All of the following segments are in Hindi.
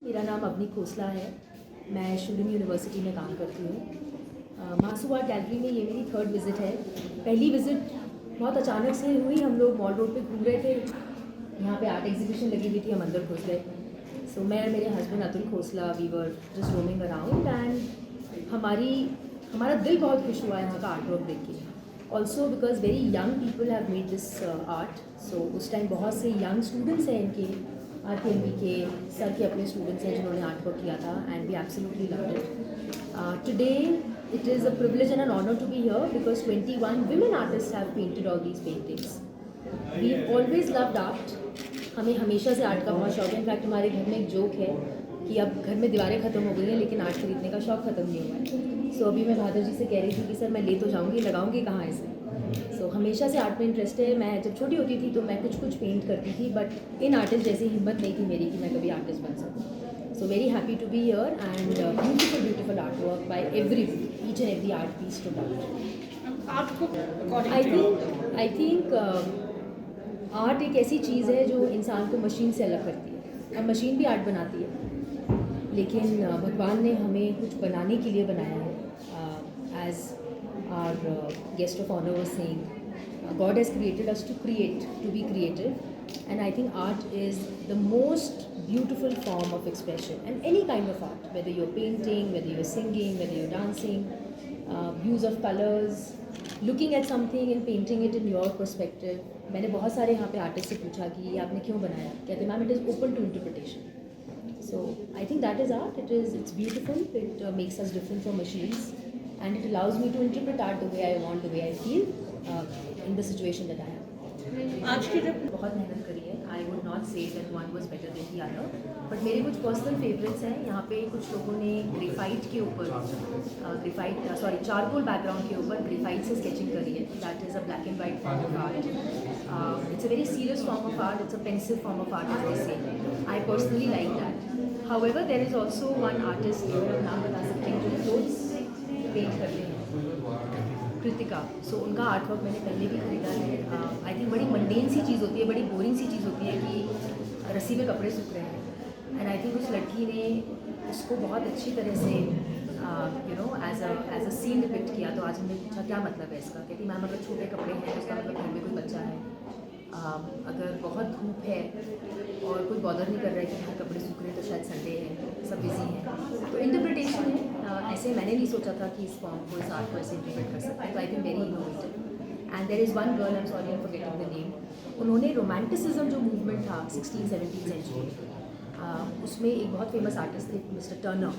मेरा नाम अवनी खोसला है। मैं शूलिन यूनिवर्सिटी में काम करती हूँ। मासू आर्ट गैलरी में ये मेरी थर्ड विज़िट है। पहली विज़िट बहुत अचानक से हुई। हम लोग मॉल रोड पे घूम रहे थे, यहाँ पे आर्ट एग्जीबिशन लगी हुई थी, हम अंदर घुस गए। सो मैं और मेरे husband Atul Khosla we were just roaming around and हमारा दिल बहुत खुश हुआ यहाँ का आर्ट वर्क देख के। Also because very young people have made this art. So उस टाइम बहुत से यंग स्टूडेंट्स हैं इनके RPMB के सर के अपने स्टूडेंट्स हैं जिन्होंने आर्ट वर्क किया था and we absolutely loved it. Today it is a privilege and an honor to be here because 21 women artists have painted all these paintings. We've always loved art. हमें हमेशा से आर्ट का बहुत शौक है। इनफैक्ट हमारे घर में एक जोक है कि अब घर में दीवारें ख़त्म हो गई हैं लेकिन आर्ट खरीदने का शौक ख़त्म नहीं हुआ है। सो अभी मैं बहादुर जी से कह रही थी कि सर मैं ले तो जाऊँगी, लगाऊंगी कहाँ इसे। सो हमेशा से आर्ट में इंटरेस्ट है। मैं जब छोटी होती थी तो मैं कुछ पेंट करती थी, बट इन आर्टिस्ट जैसी हिम्मत नहीं थी मेरी कि मैं कभी आर्टिस्ट बन सकूँ। So very happy to be here and beautiful artwork by each and every art piece stood out. I think art एक ऐसी चीज़ है जो इंसान को मशीन से अलग करती है। अब मशीन भी आर्ट बनाती है लेकिन भगवान ने हमें कुछ बनाने के लिए बनाया है। As our guest of honour was saying, God has created us to be creative, and I think art is the most beautiful form of expression, and any kind of art, whether you're painting, whether you're singing, whether you're dancing, use of colors, looking at something and painting it in your perspective. मैंने बहुत सारे यहाँ पे आर्टिस्ट से पूछा कि ये आपने क्यों बनाया, कहते ma'am it is open to interpretation. So I think that is art. It's beautiful. It makes us different from machines, and it allows me to interpret art the way I want, the way I feel in the situation that I am. आज की जब बहुत मेहनत करी है, I would not say that one was better than the other, but मेरे कुछ पर्सनल फेवरेट्स हैं। यहाँ पे कुछ लोगों ने ग्रेफाइट के ऊपर चारकोल बैकग्राउंड के ऊपर ग्रेफाइट से स्केचिंग करी है। That is a black and white form of art. It's a very serious form of art. It's a pensive form of art as they say. I personally like that. However there is also one artist, नाम बता सकते हैं, जो क्लोथ्स पेंट करते हैं, कृतिका. सो उनका आर्ट वर्क मैंने पहले भी खरीदा है. आई थिंक बड़ी मंडेन सी चीज़ होती है, बड़ी बोरिंग सी चीज़ होती है कि रस्सी में कपड़े सूख रहे हैं, एंड आई थिंक उस लड़की ने उसको बहुत अच्छी तरह से एज अ सीन डिपिक्ट किया. तो आज हमने पूछा क्या मतलब है इसका, कहती मैम अगर छोटे कपड़े हैं तो उसका मतलब घर में कोई बच्चा है. अगर बहुत धूप है और कोई बॉदर नहीं कर रहा है कि हाँ कपड़े सूख रहे हैं तो शायद संडे है, सब बिजी हैं. तो इंटरप्रिटेशन है. ऐसे मैंने नहीं सोचा था कि इस फॉर्म को, इस आर्ट को ऐसे इंटरप्रेट कर सकते हैं. तो I think very innovative. And there is one girl, I am sorry I am forgetting the name. उन्होंने रोमांटिसिज्म जो मूवमेंट था 16-17 सेंचुरी, उसमें एक बहुत फेमस आर्टिस्ट थे मिस्टर टर्नर,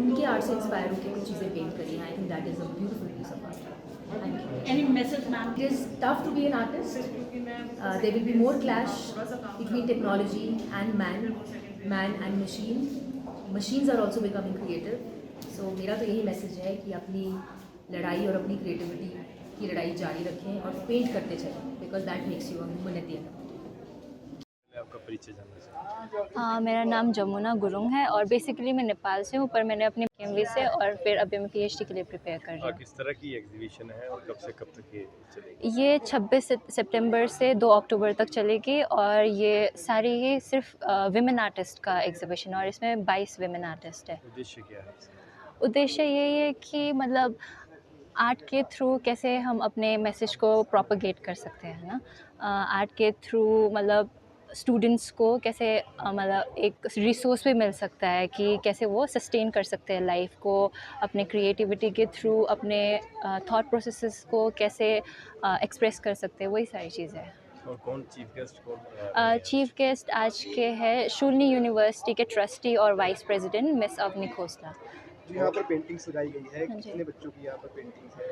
उनके आर्ट से इंस्पायर होकर कुछ चीज़ें पेंट करी हैं. I think that is a beautiful piece of art. Thank you. Any message, ma'am? It is tough to be an artist. There will be more clash between technology and man and machine. Machines are also becoming creative. So मेरा तो यही मैसेज है कि अपनी लड़ाई और अपनी क्रिएटिविटी की लड़ाई जारी रखें और पेंट करते चलें, because that makes you a human at the end. आपका परिचय जानना चाहिए. मेरा नाम जमुना गुरुंग है और बेसिकली मैं नेपाल से हूँ, पर मैंने अपने PMV से और फिर अभी मैं PhD के लिए प्रिपेयर कर रही हूँ. किस तरह की एग्जीबिशन है और कब से कब तक ये चलेगी? ये 26 सितंबर से 2 अक्टूबर तक चलेगी और ये सारी ही सिर्फ विमेन आर्टिस्ट का एग्जीबिशन है और इसमें 22 विमेन आर्टिस्ट है. उद्देश्य क्या है? उद्देश्य यही है कि मतलब आर्ट के थ्रू कैसे हम अपने मैसेज को प्रोपगेट कर सकते हैं ना. आर्ट के थ्रू मतलब स्टूडेंट्स को कैसे मतलब एक रिसोर्स भी मिल सकता है कि कैसे वो सस्टेन कर सकते हैं लाइफ को अपने क्रिएटिविटी के थ्रू, अपने थॉट प्रोसेसेस को कैसे एक्सप्रेस कर सकते हैं, वही सारी चीज़ें हैं. और कौन चीफ गेस्ट? कौन चीफ गेस्ट आज के हैं शूलिनी यूनिवर्सिटी के ट्रस्टी और vice president miss Avni Khosla. यहाँ पर पेंटिंग्स लगाई गई है. हाँ जी. कितने बच्चों की यहाँ पर पेंटिंग्स है?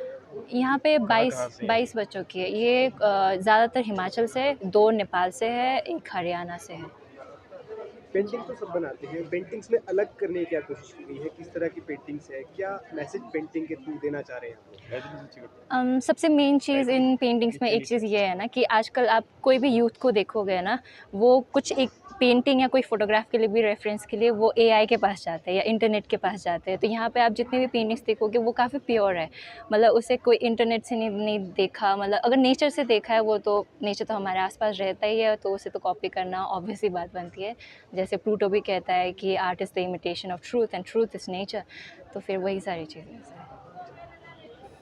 यहाँ पे कहाँ से? 22 बच्चों की है. ये ज़्यादातर हिमाचल से, 2 नेपाल से है, 1 हरियाणा से है. पेंटिंग तो सब बनाते हैं, पेंटिंग्स में अलग करने की क्या कोशिश की गई है? किस तरह की पेंटिंग्स है? क्या मैसेज पेंटिंग के थ्रू देना चाह रहे हैं? सबसे मेन चीज़ इन पेंटिंग्स में एक चीज़ ये है ना कि आजकल आप कोई भी यूथ को देखोगे ना, वो कुछ एक पेंटिंग या कोई फ़ोटोग्राफ के लिए भी रेफरेंस के लिए वो AI के पास जाते हैं या इंटरनेट के पास जाते हैं. तो यहाँ पे आप जितने भी पेंटिंग्स देखोगे वो काफ़ी प्योर है. मतलब उसे कोई इंटरनेट से नहीं देखा. मतलब अगर नेचर से देखा है वो तो नेचर तो हमारे आसपास रहता ही है, तो उसे तो कॉपी करना ऑब्वियस ही बात बनती है. जैसे जैसे प्लूटो भी कहता है कि art is the imitation of truth and truth is nature, तो फिर वही सारी चीज़ें हैं।